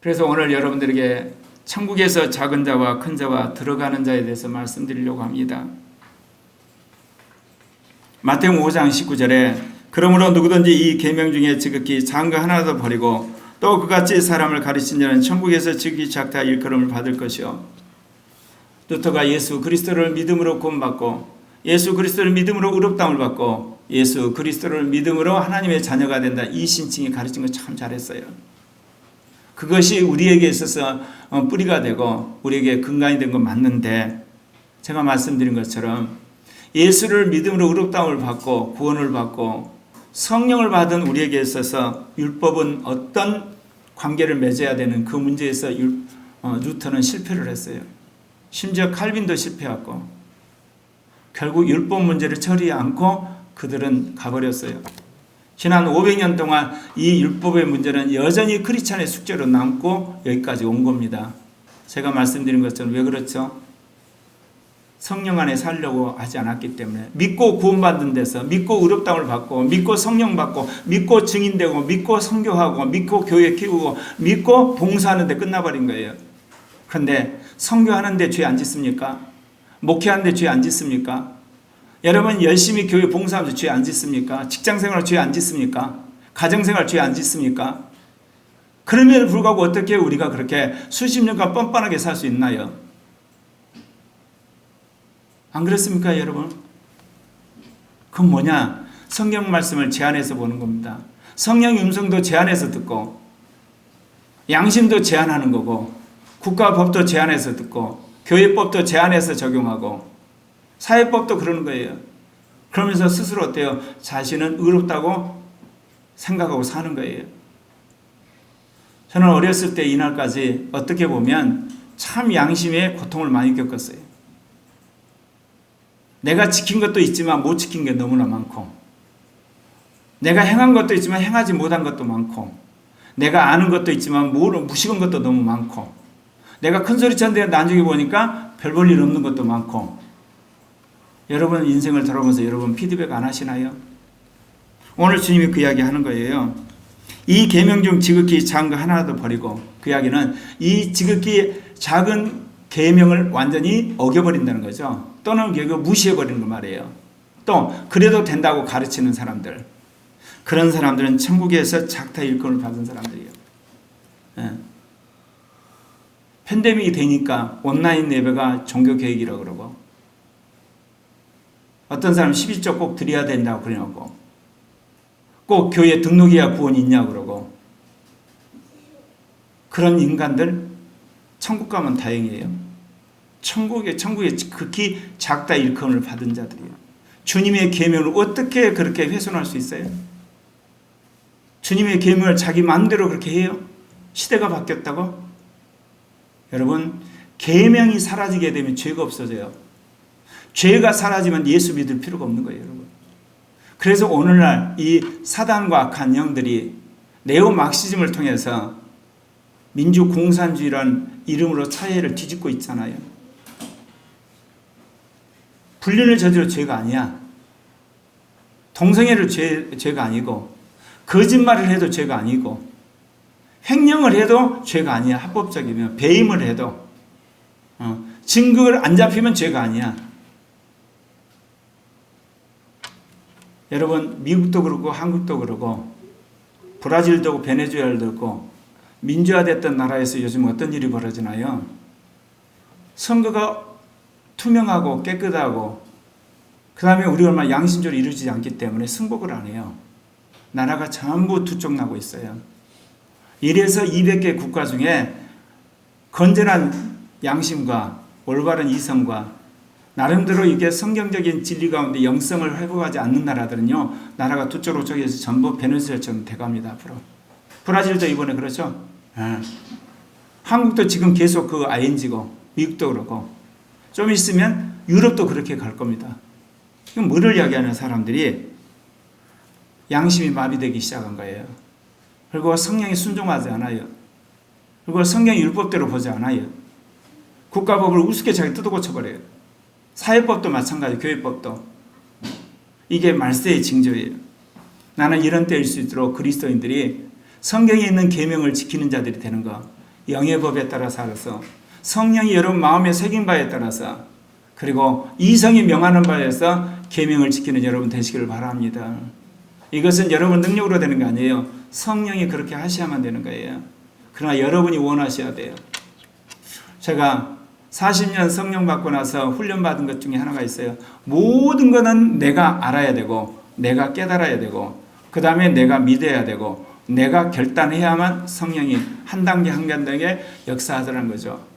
그래서 오늘 여러분들에게 천국에서 작은 자와 큰 자와 들어가는 자에 대해서 말씀드리려고 합니다. 마태복음 5장 19절에 그러므로 누구든지 이 계명 중에 지극히 작은 거 하나라도 버리고 또 그같이 사람을 가르친 자는 천국에서 지극히 작다 일컬음을 받을 것이요. 루터가 예수 그리스도를 믿음으로 구원받고 예수 그리스도를 믿음으로 의롭다함을 받고 예수 그리스도를 믿음으로 하나님의 자녀가 된다. 이 신칭이 가르친 거 참 잘했어요. 그것이 우리에게 있어서 뿌리가 되고 우리에게 근간이 된 건 맞는데, 제가 말씀드린 것처럼 예수를 믿음으로 의롭다함을 받고 구원을 받고 성령을 받은 우리에게 있어서 율법은 어떤 관계를 맺어야 되는 그 문제에서 루터는 실패를 했어요. 심지어 칼빈도 실패했고 결국 율법 문제를 처리하지 않고 그들은 가버렸어요. 지난 500년 동안 이 율법의 문제는 여전히 크리스찬의 숙제로 남고 여기까지 온 겁니다. 제가 말씀드린 것처럼 왜 그렇죠? 성령 안에 살려고 하지 않았기 때문에, 믿고 구원받는 데서 믿고 의롭다함을 받고 믿고 성령 받고 믿고 증인되고 믿고 선교하고 믿고 교회 키우고 믿고 봉사하는 데 끝나버린 거예요. 그런데 선교하는 데 죄 안 짓습니까? 목회하는 데 죄 안 짓습니까? 여러분 열심히 교회 봉사하면서 죄 안 짓습니까? 직장생활 죄 안 짓습니까? 가정생활 죄 안 짓습니까? 그럼에도 불구하고 어떻게 우리가 그렇게 수십 년간 뻔뻔하게 살 수 있나요? 안 그렇습니까 여러분? 그건 뭐냐? 성경 말씀을 제한해서 보는 겁니다. 성령의 음성도 제한해서 듣고 양심도 제한하는 거고 국가법도 제한해서 듣고 교회법도 제한해서 적용하고 사회법도 그러는 거예요. 그러면서 스스로 어때요? 자신은 의롭다고 생각하고 사는 거예요. 저는 어렸을 때 이날까지 어떻게 보면 참 양심의 고통을 많이 겪었어요. 내가 지킨 것도 있지만 못 지킨 게 너무나 많고, 내가 행한 것도 있지만 행하지 못한 것도 많고, 내가 아는 것도 있지만 무식한 것도 너무 많고, 내가 큰 소리 쳤는데 나중에 보니까 별 볼 일 없는 것도 많고. 여러분 인생을 돌아보면서 여러분 피드백 안 하시나요? 오늘 주님이 그 이야기 하는 거예요. 이 계명 중 지극히 작은 거 하나라도 버리고, 그 이야기는 이 지극히 작은 계명을 완전히 어겨버린다는 거죠. 또는 결국 무시해버리는 거 말이에요. 또 그래도 된다고 가르치는 사람들, 그런 사람들은 천국에서 작다 일컬음을 받은 사람들이에요. 예. 팬데믹이 되니까 온라인 예배가 종교 계획이라고 그러고, 어떤 사람 11조 꼭 드려야 된다고 그러고, 꼭 교회 등록해야 구원이 있냐고 그러고, 그런 인간들 천국 가면 다행이에요. 천국에 극히 작다 일컬음을 받은 자들이에요. 주님의 계명을 어떻게 그렇게 훼손할 수 있어요? 주님의 계명을 자기 마음대로 그렇게 해요? 시대가 바뀌었다고? 여러분, 계명이 사라지게 되면 죄가 없어져요. 죄가 사라지면 예수 믿을 필요가 없는 거예요, 여러분. 그래서 오늘날 이 사단과 악한 영들이 네오 막시즘을 통해서 민주공산주의라는 이름으로 사회를 뒤집고 있잖아요. 불륜을 저지러 죄가 아니야. 동성애를 죄가 아니고, 거짓말을 해도 죄가 아니고, 횡령을 해도 죄가 아니야. 합법적이면. 배임을 해도 증거를 안 잡히면 죄가 아니야. 여러분 미국도 그렇고 한국도 그렇고 브라질도 그렇고 베네수엘도 그렇고 민주화됐던 나라에서 요즘 어떤 일이 벌어지나요? 선거가 투명하고 깨끗하고, 그 다음에 우리가 얼마나 양심적으로 이루어지지 않기 때문에 승복을 안 해요. 나라가 전부 두쪽나고 있어요. 이래서 200개 국가 중에 건전한 양심과 올바른 이성과 나름대로 이게 성경적인 진리 가운데 영성을 회복하지 않는 나라들은요, 나라가 두쪽으로 쪼개서 전부 베네수엘처럼 돼갑니다. 앞으로. 브라질도 이번에 그렇죠. 한국도 지금 계속 그 ING고, 미국도 그렇고, 좀 있으면 유럽도 그렇게 갈 겁니다. 이건 뭐를 이야기하는 사람들이 양심이 마비되기 시작한 거예요. 그리고 성령에 순종하지 않아요. 그리고 성경의 율법대로 보지 않아요. 국가법을 우습게 자기 뜯어고쳐버려요. 사회법도 마찬가지, 교회법도. 이게 말세의 징조예요. 나는 이런 때일 수 있도록 그리스도인들이 성경에 있는 계명을 지키는 자들이 되는 거, 영의 법에 따라 살아서 성령이 여러분 마음에 새긴 바에 따라서 그리고 이성이 명하는 바에서 계명을 지키는 여러분 되시기를 바랍니다. 이것은 여러분 능력으로 되는 게 아니에요. 성령이 그렇게 하셔야만 되는 거예요. 그러나 여러분이 원하셔야 돼요. 제가 40년 성령 받고 나서 훈련받은 것 중에 하나가 있어요. 모든 것은 내가 알아야 되고 내가 깨달아야 되고 그 다음에 내가 믿어야 되고 내가 결단해야만 성령이 한 단계 한 단계 역사하더라는 거죠.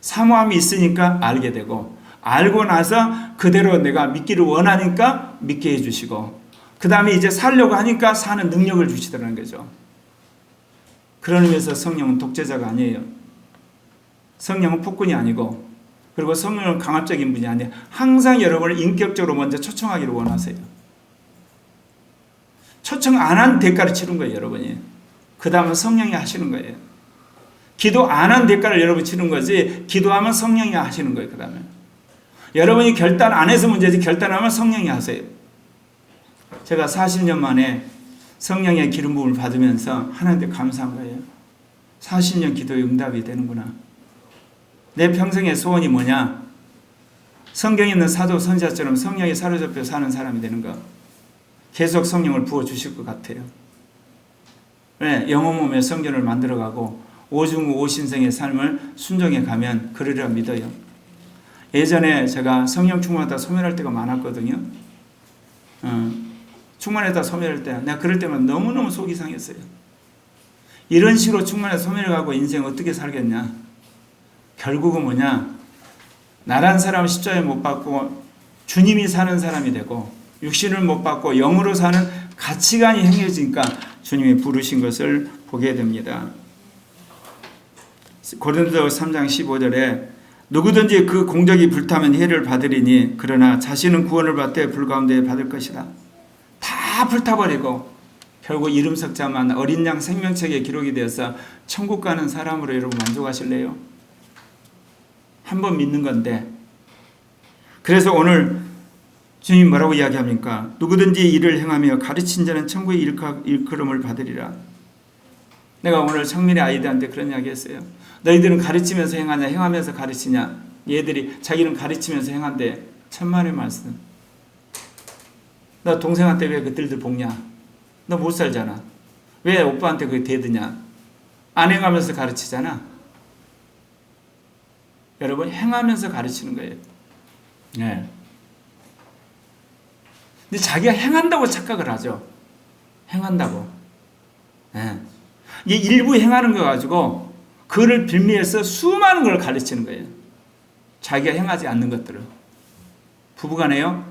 사모함이 있으니까 알게 되고 알고 나서 그대로 내가 믿기를 원하니까 믿게 해주시고 그 다음에 이제 살려고 하니까 사는 능력을 주시더라는 거죠. 그런 의미에서 성령은 독재자가 아니에요. 성령은 폭군이 아니고 그리고 성령은 강압적인 분이 아니에요. 항상 여러분을 인격적으로 먼저 초청하기를 원하세요. 초청 안 한 대가를 치른 거예요, 여러분이. 그 다음은 성령이 하시는 거예요. 기도 안 한 대가를 여러분 치른 거지, 기도하면 성령이 하시는 거예요, 그 다음에. 여러분이 결단 안 해서 문제지, 결단하면 성령이 하세요. 제가 40년 만에 성령의 기름 부음을 받으면서 하나님께 감사한 거예요. 40년 기도의 응답이 되는구나. 내 평생의 소원이 뭐냐? 성경에 있는 사도 선지자처럼 성령에 사로잡혀 사는 사람이 되는 거. 계속 성령을 부어주실 것 같아요. 네, 영혼 몸에 성전을 만들어가고 오중후 오신생의 삶을 순종해 가면 그러리라 믿어요. 예전에 제가 성령 충만하다 소멸할 때가 많았거든요. 충만하다 소멸할 때 내가 그럴 때만 너무너무 속이 상했어요. 이런 식으로 충만해서 소멸해가고 인생 어떻게 살겠냐. 결국은 뭐냐, 나란 사람은 십자가에 못 박고 주님이 사는 사람이 되고 육신을 못 받고 영으로 사는 가치관이 행해지니까 주님이 부르신 것을 보게 됩니다. 고린도서 3장 15절에 누구든지 그 공적이 불타면 해를 받으리니 그러나 자신은 구원을 받되 불가운데 받을 것이다. 다 불타버리고 결국 이름 석자만 어린 양 생명책에 기록이 되어서 천국 가는 사람으로 여러분 만족하실래요? 한번 믿는 건데. 그래서 오늘 주님 뭐라고 이야기합니까? 누구든지 이를 행하며 가르친 자는 천국의 일컬음을 받으리라. 내가 오늘 청민의 아이들한테 그런 이야기 했어요. 너희들은 가르치면서 행하냐 행하면서 가르치냐. 얘들이 자기는 가르치면서 행한대. 천만의 말씀. 너 동생한테 왜 그들들 볶냐? 너 못 살잖아. 왜 오빠한테 그게 대드냐? 안 행하면서 가르치잖아. 여러분 행하면서 가르치는 거예요. 네. 근데 자기가 행한다고 착각을 하죠. 행한다고. 네. 이게 일부 행하는 거 가지고 그를 빌미해서 수많은 걸 가르치는 거예요. 자기가 행하지 않는 것들을. 부부간에요.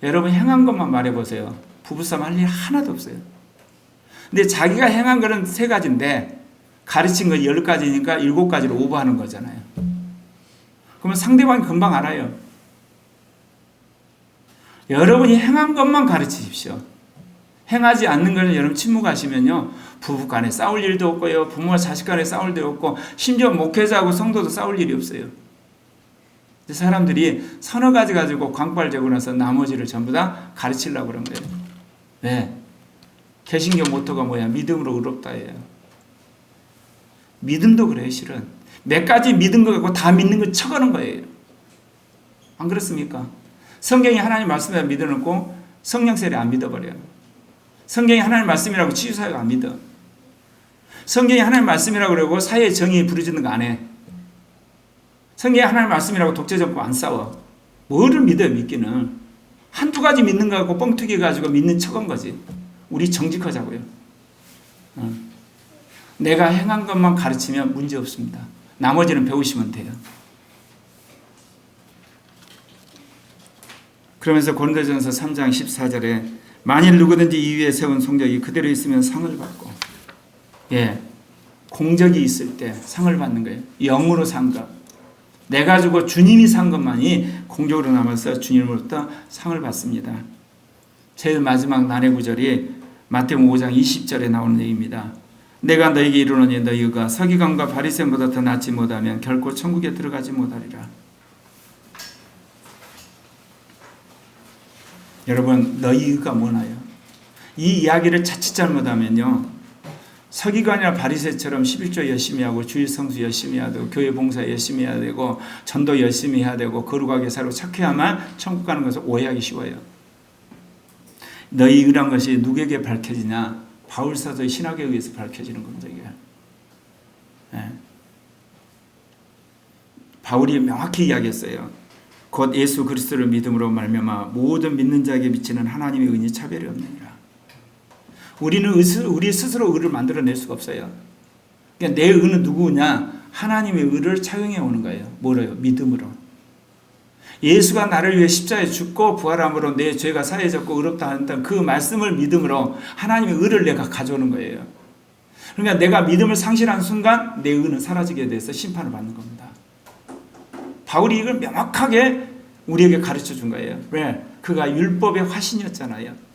여러분 행한 것만 말해보세요. 부부싸움 할 일 하나도 없어요. 근데 자기가 행한 거는 3가지인데 가르친 건 10가지니까 7가지로 오버하는 거잖아요. 그러면 상대방이 금방 알아요. 여러분이 행한 것만 가르치십시오. 행하지 않는 것은 여러분 침묵하시면요. 부부간에 싸울 일도 없고요. 부모와 자식간에 싸울 일도 없고 심지어 목회자하고 성도도 싸울 일이 없어요. 사람들이 서너 가지 가지고 광발되고 나서 나머지를 전부 다 가르치려고 그런 거예요. 네. 개신교 모토가 뭐야? 믿음으로 의롭다예요. 믿음도 그래요, 실은. 몇 가지 믿은 거 갖고 다 믿는 거 쳐가는 거예요. 안 그렇습니까? 성경이 하나님 말씀이라 믿어놓고 성령 세례 안 믿어버려요. 성경이 하나님 말씀이라고 치유사회가 안 믿어. 성경이 하나님 말씀이라고 그러고 사회의 정의 부르짖는 거 안 해. 성경이 하나님 말씀이라고 독재정권 안 싸워. 뭐를 믿어요, 믿기는. 한두 가지 믿는 거 갖고 뻥튀기 가지고 믿는 척한 거지. 우리 정직하자고요. 내가 행한 것만 가르치면 문제 없습니다. 나머지는 배우시면 돼요. 그러면서 고린도전서 3장 14절에 만일 누구든지 이 위에 세운 성적이 그대로 있으면 상을 받고, 예, 공적이 있을 때 상을 받는 거예요. 영으로 산 것. 내 가지고 주님이 산 것만이 공적으로 남아서 주님으로부터 상을 받습니다. 제일 마지막 난해 구절이 마태복음 5장 20절에 나오는 얘기입니다. 내가 너에게 이르노니 너희가 서기관과 바리새인보다 더 낫지 못하면 결코 천국에 들어가지 못하리라. 여러분, 너희가 뭐나요? 이 이야기를 자칫 잘못하면요, 서기관이나 바리새처럼 11조 열심히 하고 주일 성수 열심히 해야 되고 교회 봉사 열심히 해야 되고 전도 열심히 해야 되고 거룩하게 살고 착해야만 천국 가는 것을 오해하기 쉬워요. 너희 의란 것이 누구에게 밝혀지냐? 바울사도의 신학에 의해서 밝혀지는 겁니다. 이게. 네. 바울이 명확히 이야기했어요. 곧 예수 그리스도를 믿음으로 말미암아 모든 믿는 자에게 미치는 하나님의 은이 차별이 없느니라. 우리는 우리 스스로 의를 만들어낼 수가 없어요. 그러니까 내 의는 누구냐? 하나님의 의를 차용해 오는 거예요. 뭐래요? 믿음으로. 예수가 나를 위해 십자가에 죽고 부활함으로 내 죄가 사해졌고 의롭다 한다는 그 말씀을 믿음으로 하나님의 의를 내가 가져오는 거예요. 그러니까 내가 믿음을 상실한 순간 내 의는 사라지게 돼서 심판을 받는 겁니다. 바울이 이걸 명확하게 우리에게 가르쳐 준 거예요. 왜? 그가 율법의 화신이었잖아요.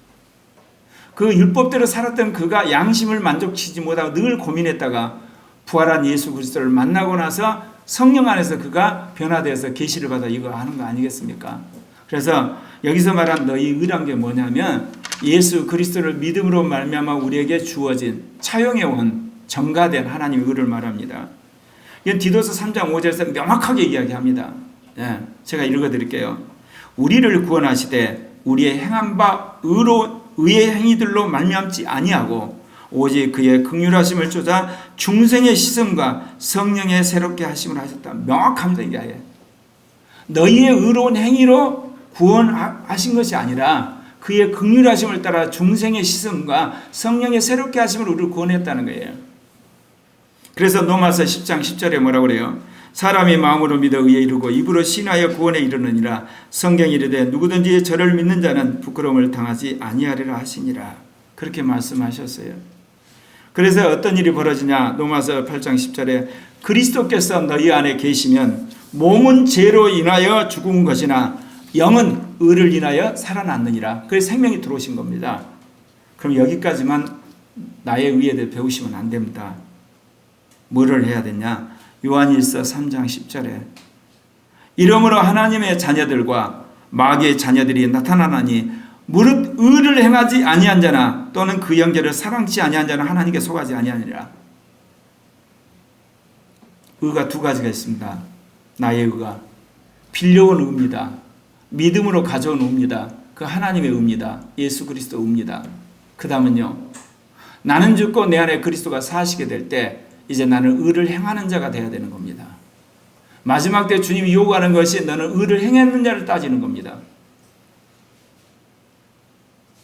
그 율법대로 살았던 그가 양심을 만족시키지 못하고 늘 고민했다가 부활한 예수 그리스도를 만나고 나서 성령 안에서 그가 변화되어서 계시를 받아 이거 하는 거 아니겠습니까? 그래서 여기서 말한 너희 의란 게 뭐냐면 예수 그리스도를 믿음으로 말미암아 우리에게 주어진 차용해 온 정가된 하나님의 의를 말합니다. 이건 디도서 3장 5절에서 명확하게 이야기합니다. 예, 제가 읽어드릴게요. 우리를 구원하시되 우리의 행한 바 의의 행위들로 말미암지 아니하고 오직 그의 긍휼하심을 쫓아 중생의 씻음과 성령의 새롭게 하심을 하셨다. 명확합니다. 이게 아예. 너희의 의로운 행위로 구원하신 것이 아니라 그의 긍휼하심을 따라 중생의 씻음과 성령의 새롭게 하심으로 우리를 구원했다는 거예요. 그래서 로마서 10장 10절에 뭐라고 그래요? 사람이 마음으로 믿어 의에 이르고 입으로 신하여 구원에 이르느니라. 성경이 이르되 누구든지 저를 믿는 자는 부끄러움을 당하지 아니하리라 하시니라. 그렇게 말씀하셨어요. 그래서 어떤 일이 벌어지냐? 로마서 8장 10절에 그리스도께서 너희 안에 계시면 몸은 죄로 인하여 죽은 것이나 영은 의를 인하여 살아났느니라. 그래서 생명이 들어오신 겁니다. 그럼 여기까지만 나의 의에 대해 배우시면 안 됩니다. 뭐를 해야 되냐? 요한일서 3장 10절에 이러므로 하나님의 자녀들과 마귀의 자녀들이 나타나나니 무릇 의를 행하지 아니한 자나 또는 그 영계를 사랑치 아니한 자는 하나님께 속하지 아니하니라. 의가 두 가지가 있습니다. 나의 의가 빌려온 의입니다. 믿음으로 가져온 의입니다. 그 하나님의 의입니다. 예수 그리스도 의입니다. 그 다음은요, 나는 죽고 내 안에 그리스도가 사시게 될 때 이제 나는 의를 행하는 자가 되어야 되는 겁니다. 마지막 때 주님이 요구하는 것이 너는 의를 행했느냐를 따지는 겁니다.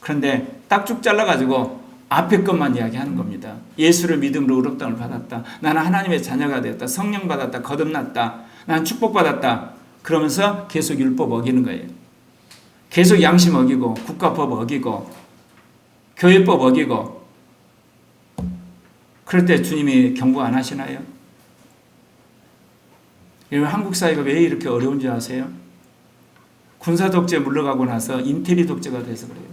그런데 딱쭉 잘라가지고 앞에 것만 이야기하는 겁니다. 예수를 믿음으로 의롭다함을 받았다. 나는 하나님의 자녀가 되었다. 성령 받았다. 거듭났다. 나는 축복받았다. 그러면서 계속 율법 어기는 거예요. 계속 양심 어기고 국가법 어기고 교회법 어기고. 그럴 때 주님이 경고 안 하시나요? 여러분, 한국 사회가 왜 이렇게 어려운지 아세요? 군사 독재 물러가고 나서 인테리 독재가 돼서 그래요.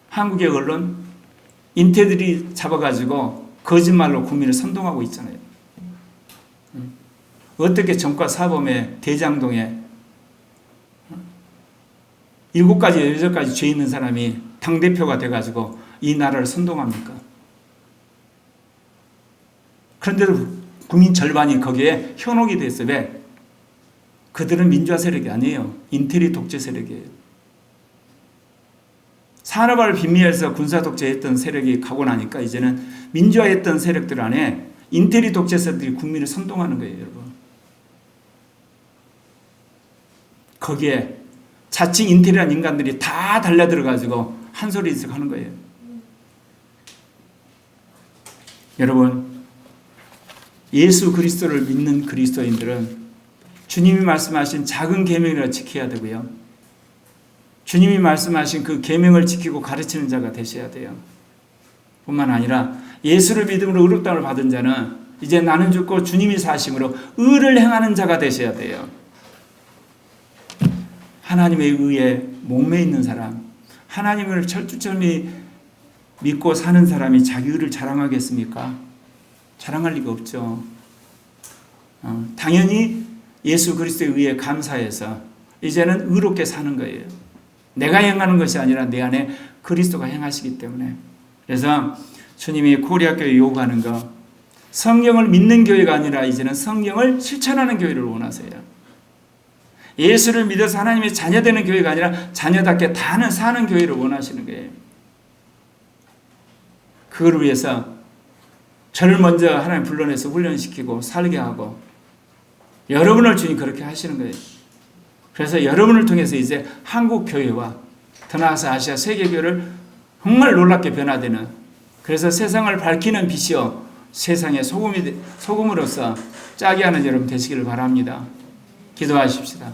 한국의 언론 인테들이 잡아가지고 거짓말로 국민을 선동하고 있잖아요. 어떻게 전과 사범의 대장동에 7가지 8가지 죄 있는 사람이 당대표가 돼가지고 이 나라를 선동합니까? 그런데도 국민 절반이 거기에 현혹이 됐어요. 왜? 그들은 민주화 세력이 아니에요. 인테리 독재 세력이에요. 산업화를 빈미해서 군사 독재했던 세력이 가고 나니까 이제는 민주화했던 세력들 안에 인테리 독재 세력들이 국민을 선동하는 거예요, 여러분. 거기에 자칭 인테리한 인간들이 다 달려들어가지고 한 소리씩 하는 거예요. 여러분, 예수 그리스도를 믿는 그리스도인들은 주님이 말씀하신 작은 계명이라 지켜야 되고요. 주님이 말씀하신 그 계명을 지키고 가르치는 자가 되셔야 돼요. 뿐만 아니라 예수를 믿음으로 의롭다함을 받은 자는 이제 나는 죽고 주님이 사심으로 의를 행하는 자가 되셔야 돼요. 하나님의 의에 목매 있는 사람, 하나님을 철두철미 믿고 사는 사람이 자기 의를 자랑하겠습니까? 자랑할 리가 없죠. 당연히 예수 그리스도의 의에 감사해서 이제는 의롭게 사는 거예요. 내가 행하는 것이 아니라 내 안에 그리스도가 행하시기 때문에 그래서 주님이 코리아 교회 요구하는 거, 성경을 믿는 교회가 아니라 이제는 성경을 실천하는 교회를 원하세요. 예수를 믿어서 하나님의 자녀되는 교회가 아니라 자녀답게 사는 교회를 원하시는 거예요. 그걸 위해서 저를 먼저 하나님 불러내서 훈련시키고 살게 하고 여러분을 주님 그렇게 하시는 거예요. 그래서 여러분을 통해서 이제 한국 교회와 더 나아가서 아시아 세계교회를 정말 놀랍게 변화되는, 그래서 세상을 밝히는 빛이요 세상의 소금으로서 짜게 하는 여러분 되시기를 바랍니다. 기도하십시다.